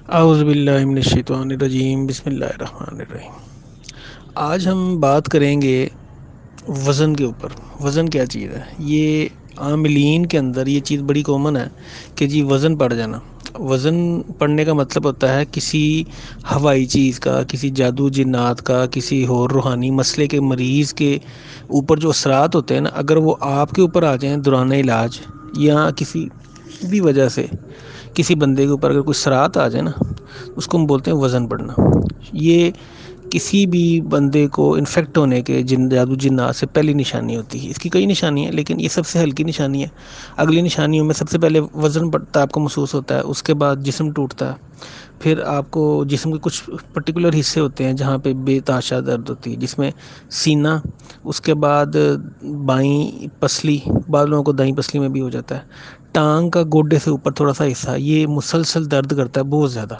اعوذ باللہ من الشیطان الرجیم، بسم اللہ الرحمن الرحیم۔ آج ہم بات کریں گے وزن کے اوپر۔ وزن کیا چیز ہے؟ یہ عاملین کے اندر یہ چیز بڑی کامن ہے کہ جی وزن پڑ جانا۔ وزن پڑنے کا مطلب ہوتا ہے کسی ہوائی چیز کا، کسی جادو جنات کا، کسی اور روحانی مسئلے کے مریض کے اوپر جو اثرات ہوتے ہیں نا، اگر وہ آپ کے اوپر آ جائیں دوران علاج، یا کسی بھی وجہ سے کسی بندے کے اوپر اگر کوئی اثرات آ جائے نا، اس کو ہم بولتے ہیں وزن پڑنا۔ یہ کسی بھی بندے کو انفیکٹ ہونے کے جن جادو جنات سے پہلی نشانی ہوتی ہے۔ اس کی کئی نشانی ہیں لیکن یہ سب سے ہلکی نشانی ہے۔ اگلی نشانیوں میں سب سے پہلے وزن پڑتا ہے، آپ کو محسوس ہوتا ہے، اس کے بعد جسم ٹوٹتا ہے، پھر آپ کو جسم کے کچھ پرٹیکولر حصے ہوتے ہیں جہاں پہ بے تحاشا درد ہوتی ہے، جس میں سینہ، اس کے بعد بائیں پسلی، بعض لوگوں کو دائیں پسلی میں بھی ہو جاتا ہے، ٹانگ کا گوڈے سے اوپر تھوڑا سا حصہ، یہ مسلسل درد کرتا ہے بہت زیادہ۔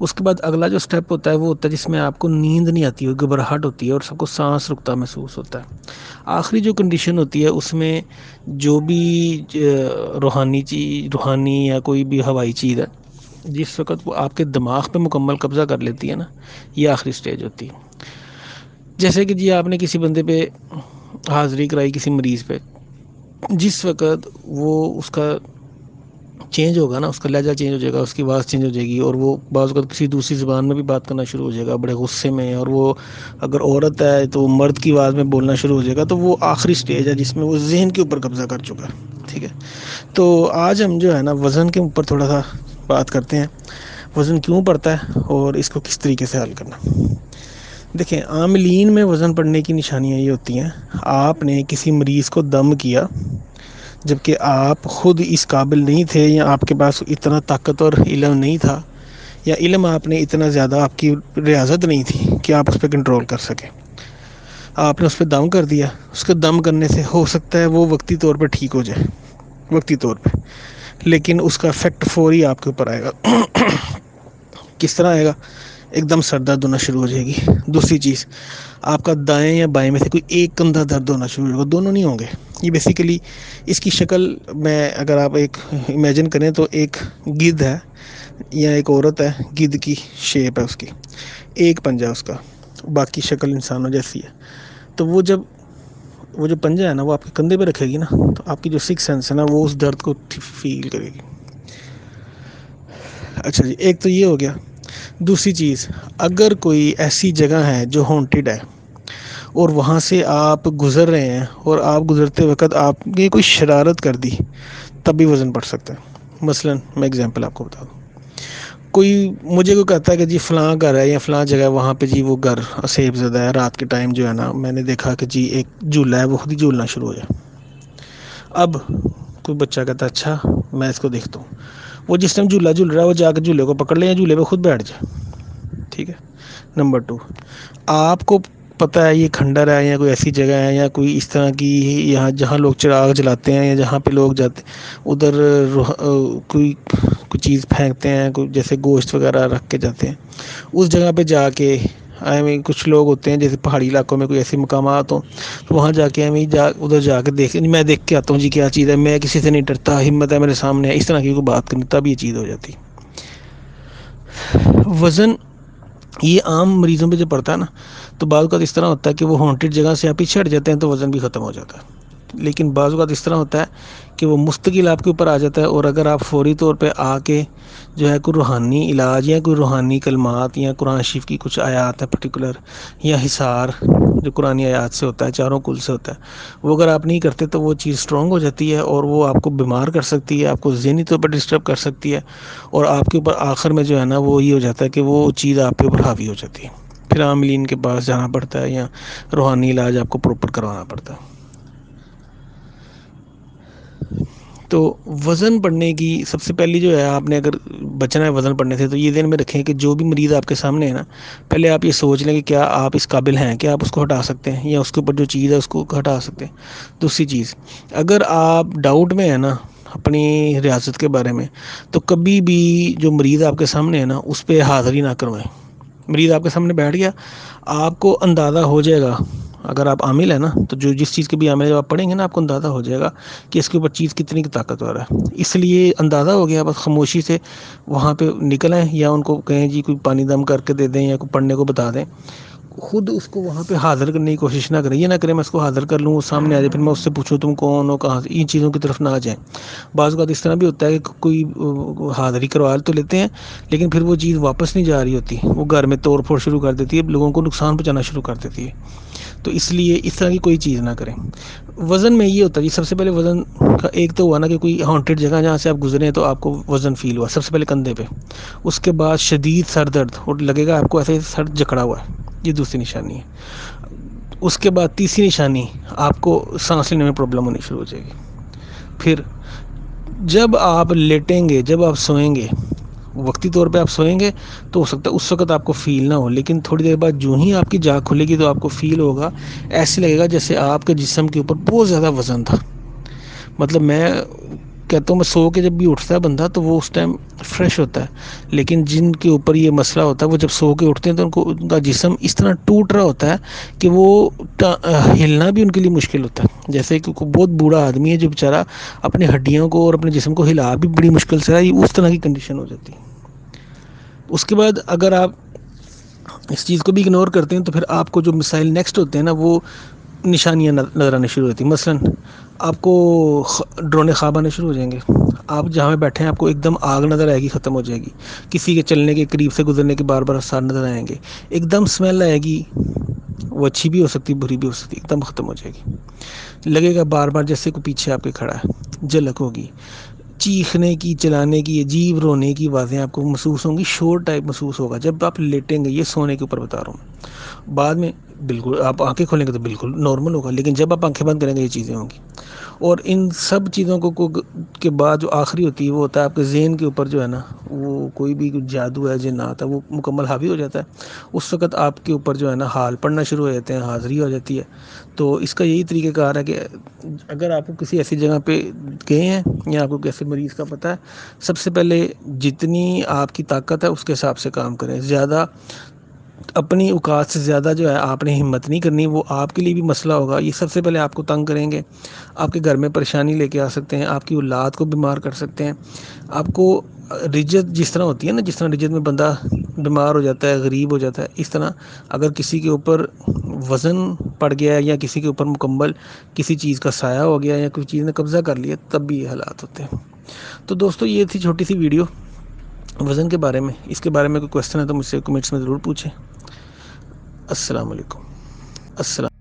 اس کے بعد اگلا جو سٹیپ ہوتا ہے وہ ہوتا ہے جس میں آپ کو نیند نہیں آتی، گھبراہٹ ہوتی ہے اور سب کو سانس رکتا محسوس ہوتا ہے۔ آخری جو کنڈیشن ہوتی ہے اس میں جو بھی روحانی یا کوئی بھی ہوائی چیز ہے، جس وقت وہ آپ کے دماغ پہ مکمل قبضہ کر لیتی ہے نا، یہ آخری سٹیج ہوتی ہے۔ جیسے کہ جی آپ نے کسی بندے پہ حاضری کرائی، کسی مریض پہ، جس وقت وہ اس کا چینج ہوگا نا، اس کا لہجہ چینج ہو جائے گا، اس کی آواز چینج ہو جائے گی، اور وہ بعض اوقات کسی دوسری زبان میں بھی بات کرنا شروع ہو جائے گا بڑے غصے میں، اور وہ اگر عورت ہے تو مرد کی آواز میں بولنا شروع ہو جائے گا۔ تو وہ آخری سٹیج ہے جس میں وہ ذہن کے اوپر قبضہ کر چکا ہے، ٹھیک ہے۔ تو آج ہم جو ہے نا وزن کے اوپر تھوڑا سا بات کرتے ہیں، وزن کیوں پڑتا ہے اور اس کو کس طریقے سے حل کرنا۔ دیکھیں، عاملین میں وزن پڑنے کی نشانیاں یہ ہوتی ہیں: آپ نے کسی مریض کو دم کیا جبکہ آپ خود اس قابل نہیں تھے، یا آپ کے پاس اتنا طاقت اور علم نہیں تھا، یا علم آپ نے اتنا زیادہ، آپ کی ریاضت نہیں تھی کہ آپ اس پہ کنٹرول کر سکیں۔ آپ نے اس پہ دم کر دیا، اس کے دم کرنے سے ہو سکتا ہے وہ وقتی طور پہ ٹھیک ہو جائے، وقتی طور پہ، لیکن اس کا افیکٹ فوری آپ کے اوپر آئے گا۔ کس طرح آئے گا؟ ایک دم سر درد ہونا شروع ہو جائے گی۔ دوسری چیز، آپ کا دائیں یا بائیں میں سے کوئی ایک کندھا درد ہونا شروع ہوگا، دونوں نہیں ہوں گے۔ یہ بیسیکلی اس کی شکل میں اگر آپ ایک امیجن کریں تو ایک گدھ ہے یا ایک عورت ہے، گدھ کی شیپ ہے اس کی، ایک پنجہ اس کا، باقی شکل انسانوں جیسی ہے۔ تو وہ جو پنجہ ہے نا، وہ آپ کے کندھے پہ رکھے گی نا، تو آپ کی جو سکس سینس ہے نا، وہ اس درد کو فیل کرے گی۔ اچھا جی، ایک تو یہ ہو گیا۔ دوسری چیز، اگر کوئی ایسی جگہ ہے جو ہانٹیڈ ہے اور وہاں سے آپ گزر رہے ہیں، اور آپ گزرتے وقت آپ نے کوئی شرارت کر دی، تب بھی وزن پڑ سکتا ہے۔ مثلا میں اگزامپل آپ کو بتا دوں، مجھے کوئی کہتا ہے کہ جی فلاں گھر ہے یا فلاں جگہ ہے، وہاں پہ جی وہ گھر اسیب زدہ ہے، رات کے ٹائم جو ہے نا میں نے دیکھا کہ جی ایک جھولا ہے وہ خود ہی جھولنا شروع ہو جائے۔ اب کوئی بچہ کہتا ہے اچھا میں اس کو دیکھتا ہوں، وہ جس ٹائم جھولا جھول رہا ہے وہ جا کے جھولے کو پکڑ لے یا جھولے پہ خود بیٹھ جائے، ٹھیک ہے۔ نمبر 2، آپ کو پتہ ہے یہ کھنڈر ہے یا کوئی ایسی جگہ ہے یا کوئی اس طرح کی، یہاں جہاں لوگ چراغ جلاتے ہیں یا جہاں پہ لوگ جاتے ہیں ادھر کوئی چیز پھینکتے ہیں، کوئی جیسے گوشت وغیرہ رکھ کے جاتے ہیں، اس جگہ پہ جا کے کچھ لوگ ہوتے ہیں جیسے پہاڑی علاقوں میں کوئی ایسے مقامات ہوں، تو وہاں جا کے ادھر جا کے میں دیکھ کے آتا ہوں جی کیا چیز ہے، میں کسی سے نہیں ڈرتا، ہمت ہے میرے سامنے، اس طرح کی کوئی بات کرنی، تب یہ چیز ہو جاتی۔ وزن یہ عام مریضوں پہ جو پڑتا ہے نا، تو بعض اوقات اس طرح ہوتا ہے کہ وہ ہانٹیڈ جگہ سے آپ پیچھے ہٹ جاتے ہیں تو وزن بھی ختم ہو جاتا ہے، لیکن بعض اوقات اس طرح ہوتا ہے کہ وہ مستقل آپ کے اوپر آ جاتا ہے، اور اگر آپ فوری طور پہ آ کے جو ہے کوئی روحانی علاج یا کوئی روحانی کلمات یا قرآن شریف کی کچھ آیات ہے پرٹیکولر، یا حصار جو قرآن آیات سے ہوتا ہے، چاروں کل سے ہوتا ہے، وہ اگر آپ نہیں کرتے تو وہ چیز اسٹرانگ ہو جاتی ہے، اور وہ آپ کو بیمار کر سکتی ہے، آپ کو ذہنی طور پر ڈسٹرب کر سکتی ہے، اور آپ کے اوپر آخر میں جو ہے نا وہ یہ ہو جاتا ہے کہ وہ چیز آپ کے اوپر حاوی ہو جاتی ہے، پھر عاملین کے پاس جانا پڑتا ہے یا روحانی علاج آپ کو پراپر کروانا پڑتا ہے۔ تو وزن بڑھنے کی سب سے پہلی جو ہے، آپ نے اگر بچنا ہے وزن بڑھنے سے، تو یہ ذہن میں رکھیں کہ جو بھی مریض آپ کے سامنے ہے نا، پہلے آپ یہ سوچ لیں کہ کیا آپ اس قابل ہیں کہ آپ اس کو ہٹا سکتے ہیں، یا اس کے اوپر جو چیز ہے اس کو ہٹا سکتے ہیں۔ دوسری چیز، اگر آپ ڈاؤٹ میں ہیں نا اپنی ریاست کے بارے میں، تو کبھی بھی جو مریض آپ کے سامنے ہے نا اس پہ حاضری نہ کروائیں۔ مریض آپ کے سامنے بیٹھ گیا، آپ کو اندازہ ہو جائے گا، اگر آپ عامل ہیں نا تو جو جس چیز کے بھی عامل ہے جب آپ پڑھیں گے نا آپ کو اندازہ ہو جائے گا کہ اس کے اوپر چیز کتنی کی طاقتور ہے. اس لیے اندازہ ہو گیا بس خاموشی سے وہاں پہ نکل آئیں یا ان کو کہیں جی کوئی پانی دم کر کے دے دیں یا کوئی پڑھنے کو بتا دیں. خود اس کو وہاں پہ حاضر کرنے کی کوشش نہ کریں. یہ نہ کریں میں اس کو حاضر کر لوں وہ سامنے آ جائے پھر میں اس سے پوچھوں تم کون ہو کہاں سے. ان چیزوں کی طرف نہ آ جائیں. بعض اوقات اس طرح بھی ہوتا ہے کہ کوئی حاضری کروا تو لیتے ہیں لیکن پھر وہ چیز واپس نہیں جا رہی ہوتی. وہ گھر میں توڑ پھوڑ شروع کر دیتی ہے, لوگوں کو نقصان پہنچانا شروع کر دیتی ہے. تو اس لیے اس طرح کی کوئی چیز نہ کریں. وزن میں یہ ہوتا ہے جی سب سے پہلے وزن کا ایک تو ہوا نا کہ کوئی ہانٹیڈ جگہ جہاں سے آپ گزرے تو آپ کو وزن فیل ہوا سب سے پہلے کندھے پہ. اس کے بعد شدید سر درد اور لگے گا آپ کو ایسے سر جکڑا ہوا ہے. یہ دوسری نشانی ہے. اس کے بعد تیسری نشانی آپ کو سانس لینے میں پرابلم ہونی شروع ہو جائے گی. پھر جب آپ لیٹیں گے جب آپ سوئیں گے وقتی طور پہ آپ سوئیں گے تو ہو سکتا ہے اس وقت آپ کو فیل نہ ہو لیکن تھوڑی دیر بعد جو ہی آپ کی جاگ کھلے گی تو آپ کو فیل ہوگا ایسے لگے گا جیسے آپ کے جسم کے اوپر بہت زیادہ وزن تھا. مطلب میں کہتا ہوں میں سو کے جب بھی اٹھتا ہے بندہ تو وہ اس ٹائم فریش ہوتا ہے. لیکن جن کے اوپر یہ مسئلہ ہوتا ہے وہ جب سو کے اٹھتے ہیں تو ان کا جسم اس طرح ٹوٹ رہا ہوتا ہے کہ وہ ہلنا بھی ان کے لیے مشکل ہوتا ہے. جیسے کہ کوئی بہت بوڑھا آدمی ہے جو بیچارہ اپنی ہڈیوں کو اور اپنے جسم کو ہلا بھی بڑی مشکل سے ہے, اس طرح کی کنڈیشن ہو جاتی ہے. اس کے بعد اگر آپ اس چیز کو بھی اگنور کرتے ہیں تو پھر آپ کو جو مسائل نیکسٹ ہوتے ہیں نا وہ نشانیاں نظر آنے شروع ہوتی ہیں. مثلا آپ کو ڈرونے خواب آنے شروع ہو جائیں گے. آپ جہاں پہ بیٹھے ہیں آپ کو ایک دم آگ نظر آئے گی ختم ہو جائے گی. کسی کے چلنے کے قریب سے گزرنے کے بار بار آثار نظر آئیں گے. ایک دم اسمیل آئے گی وہ اچھی بھی ہو سکتی بری بھی ہو سکتی ایک دم ختم ہو جائے گی. لگے گا بار بار جیسے کوئی پیچھے آپ کے کھڑا ہے. جھلک ہوگی, چیخنے کی چلانے کی عجیب رونے کی آوازیں آپ کو محسوس ہوں گی. شور ٹائپ محسوس ہوگا جب آپ لیٹیں گے. یہ سونے کے اوپر بتا رہا ہوں. بعد میں بالکل آپ آنکھیں کھولیں گے تو بالکل نارمل ہوگا لیکن جب آپ آنکھیں بند کریں گے یہ چیزیں ہوں گی. اور ان سب چیزوں کو کے بعد جو آخری ہوتی ہے وہ ہوتا ہے آپ کے ذہن کے اوپر جو ہے نا وہ کوئی بھی جادو ہے جنات ہے وہ مکمل حاوی ہو جاتا ہے. اس وقت آپ کے اوپر جو ہے نا حال پڑھنا شروع ہو جاتے ہیں, حاضری ہو جاتی ہے. تو اس کا یہی طریقہ کار ہے کہ اگر آپ کو کسی ایسی جگہ پہ گئے ہیں یا آپ کو کیسے مریض کا پتہ ہے سب سے پہلے جتنی آپ کی طاقت ہے اس کے حساب سے کام کریں. زیادہ اپنی اوقات سے زیادہ جو ہے آپ نے ہمت نہیں کرنی. وہ آپ کے لیے بھی مسئلہ ہوگا. یہ سب سے پہلے آپ کو تنگ کریں گے, آپ کے گھر میں پریشانی لے کے آ سکتے ہیں, آپ کی اولاد کو بیمار کر سکتے ہیں. آپ کو رجت جس طرح ہوتی ہے نا جس طرح رجت میں بندہ بیمار ہو جاتا ہے غریب ہو جاتا ہے اس طرح اگر کسی کے اوپر وزن پڑ گیا ہے یا کسی کے اوپر مکمل کسی چیز کا سایہ ہو گیا یا کوئی چیز نے قبضہ کر لیا تب بھی یہ حالات ہوتے ہیں. تو دوستو یہ تھی چھوٹی سی ویڈیو وزن کے بارے میں. اس کے بارے میں کوئی کویسچن ہے تو مجھ سے کمنٹس میں ضرور پوچھیں. السلام علیکم. السلام